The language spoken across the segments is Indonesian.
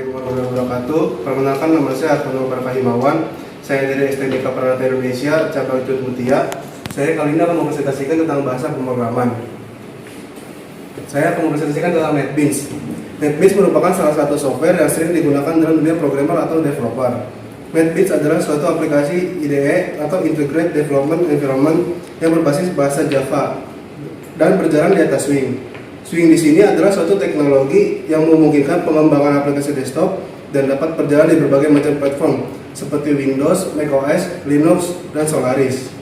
warahmatullahi wabarakatuh. Perkenalkan, nama saya Artono Barka Himawan. Saya dari STMK Peranata Indonesia, cabang Cut Mutia. Saya kali ini akan mempresentasikan tentang bahasa pemrograman. Saya akan mempresentasikan tentang NetBeans. NetBeans merupakan salah satu software yang sering digunakan dalam dunia programmer atau developer. NetBeans adalah suatu aplikasi IDE atau Integrated Development Environment yang berbasis bahasa Java dan berjalan di atas Swing. Swing di sini adalah suatu teknologi yang memungkinkan pengembangan aplikasi desktop dan dapat berjalan di berbagai macam platform seperti Windows, macOS, Linux, dan Solaris.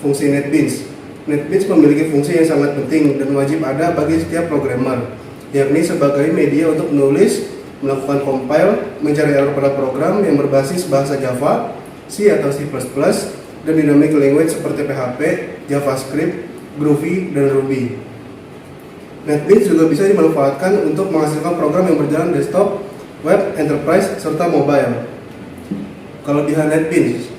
Fungsi NetBeans. NetBeans memiliki fungsi yang sangat penting dan wajib ada bagi setiap programmer, yakni sebagai media untuk menulis, melakukan compile, mencari error pada program yang berbasis bahasa Java, C atau C++, dan dynamic language seperti PHP, JavaScript, Groovy, dan Ruby. NetBeans juga bisa dimanfaatkan untuk menghasilkan program yang berjalan desktop, web, enterprise, serta mobile. Kelebihan NetBeans,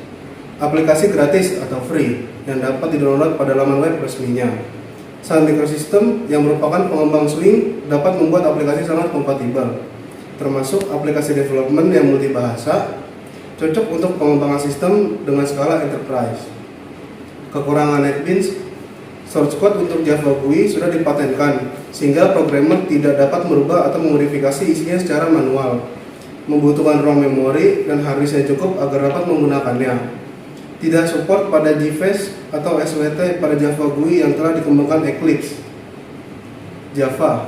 aplikasi gratis atau free yang dapat di-download pada laman web resminya. Sun Microsystems yang merupakan pengembang Swing dapat membuat aplikasi sangat kompatibel, termasuk aplikasi development yang multibahasa, cocok untuk pengembangan sistem dengan skala enterprise. Kekurangan NetBeans, source code untuk Java GUI sudah dipatenkan, sehingga programmer tidak dapat merubah atau memodifikasi isinya secara manual. Membutuhkan ROM memori dan hard disk yang cukup agar dapat menggunakannya. Tidak support pada JFS atau SWT pada Java GUI yang telah dikembangkan Eclipse. Java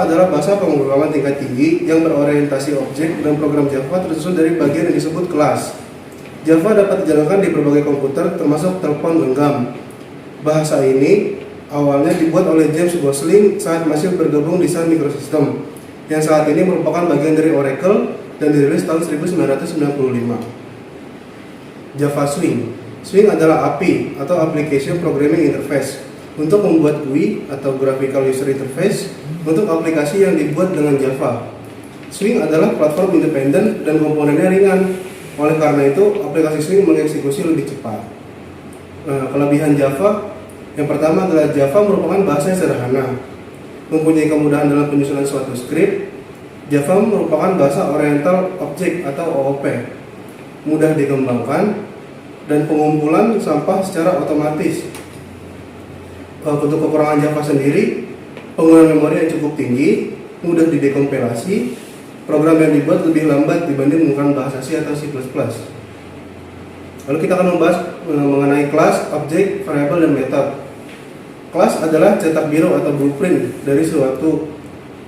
adalah bahasa pemrograman tingkat tinggi yang berorientasi objek, dan program Java tersusun dari bagian yang disebut kelas. Java dapat dijalankan di berbagai komputer, termasuk telepon genggam. Bahasa ini awalnya dibuat oleh James Gosling saat masih bergabung di Sun Microsystems, yang saat ini merupakan bagian dari Oracle dan dirilis tahun 1995. Java Swing. Swing adalah API atau Application Programming Interface untuk membuat GUI atau Graphical User Interface untuk aplikasi yang dibuat dengan Java. Swing adalah platform independen dan komponennya ringan. Oleh karena itu, aplikasi Swing mengeksekusi lebih cepat. Kelebihan Java, yang pertama adalah Java merupakan bahasa yang sederhana, mempunyai kemudahan dalam penyusunan suatu skrip. Java merupakan bahasa Oriental Object atau OOP, mudah dikembangkan, dan pengumpulan sampah secara otomatis. Untuk kekurangan Java sendiri, penggunaan memori yang cukup tinggi, mudah didekompilasi, program yang dibuat lebih lambat dibanding menggunakan bahasa C atau C++. Lalu kita akan membahas mengenai kelas, objek, variabel, dan metode. Kelas adalah cetak biru atau blueprint dari suatu.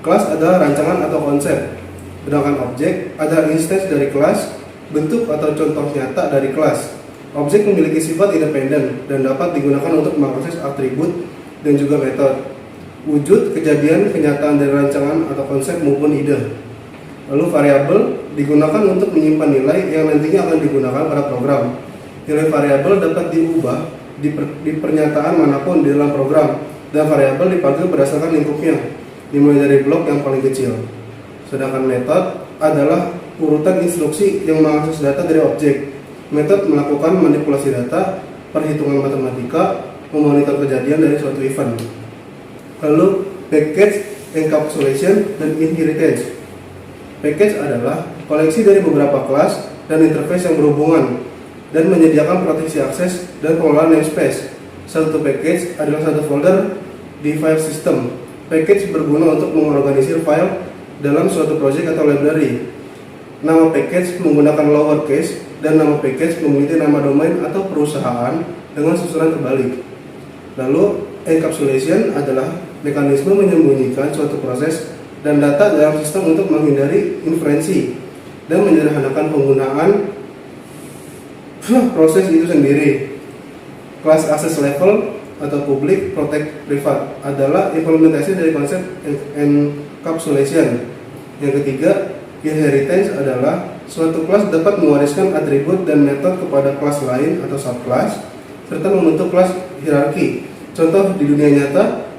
Kelas adalah rancangan atau konsep. Sedangkan objek adalah instance dari kelas, bentuk atau contoh nyata dari kelas. Objek memiliki sifat independen dan dapat digunakan untuk mengakses atribut dan juga metode. Wujud, kejadian, kenyataan dari rancangan atau konsep maupun ide. Lalu variabel digunakan untuk menyimpan nilai yang nantinya akan digunakan pada program. Nilai variabel dapat diubah di pernyataan manapun di dalam program, dan variabel dipanggil berdasarkan lingkupnya, dimulai dari blok yang paling kecil. Sedangkan metode adalah urutan instruksi yang mengakses data dari objek. Metode melakukan manipulasi data, perhitungan matematika, memonitor kejadian dari suatu event. Lalu package, encapsulation, dan inheritance. Package adalah koleksi dari beberapa kelas dan interface yang berhubungan, dan menyediakan proteksi akses dan pengelolaan namespace. Satu package adalah satu folder di file system. Package berguna untuk mengorganisir file dalam suatu project atau library. Nama package menggunakan lowercase, dan nama package memiliki nama domain atau perusahaan dengan susunan terbalik. Lalu encapsulation adalah mekanisme menyembunyikan suatu proses dan data dalam sistem untuk menghindari inferensi dan menyederhanakan penggunaan proses itu sendiri. Kelas access level atau public, protect, private adalah implementasi dari konsep encapsulation. Yang ketiga, inheritance adalah suatu kelas dapat mewariskan atribut dan metode kepada kelas lain atau subclass, serta membentuk kelas hierarki. Contoh di dunia nyata,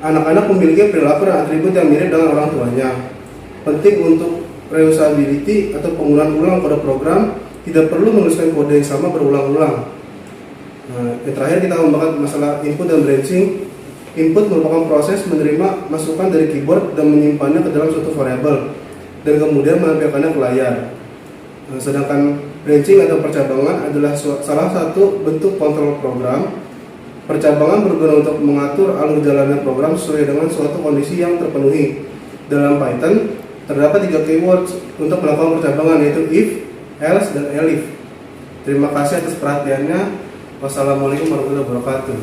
anak-anak memiliki perilaku dan atribut yang mirip dengan orang tuanya. Penting untuk reusability atau penggunaan ulang pada program, tidak perlu menuliskan kode yang sama berulang-ulang. Yang terakhir kita membahas masalah input dan branching. Input merupakan proses menerima masukan dari keyboard dan menyimpannya ke dalam suatu variabel dan kemudian menampilkannya ke layar. Sedangkan branching atau percabangan adalah salah satu bentuk kontrol program. Percabangan berguna untuk mengatur alur jalannya program sesuai dengan suatu kondisi yang terpenuhi. Dalam Python, terdapat 3 keywords untuk melakukan percabangan, yaitu if, else, dan elif. Terima kasih atas perhatiannya. Wassalamualaikum warahmatullahi wabarakatuh.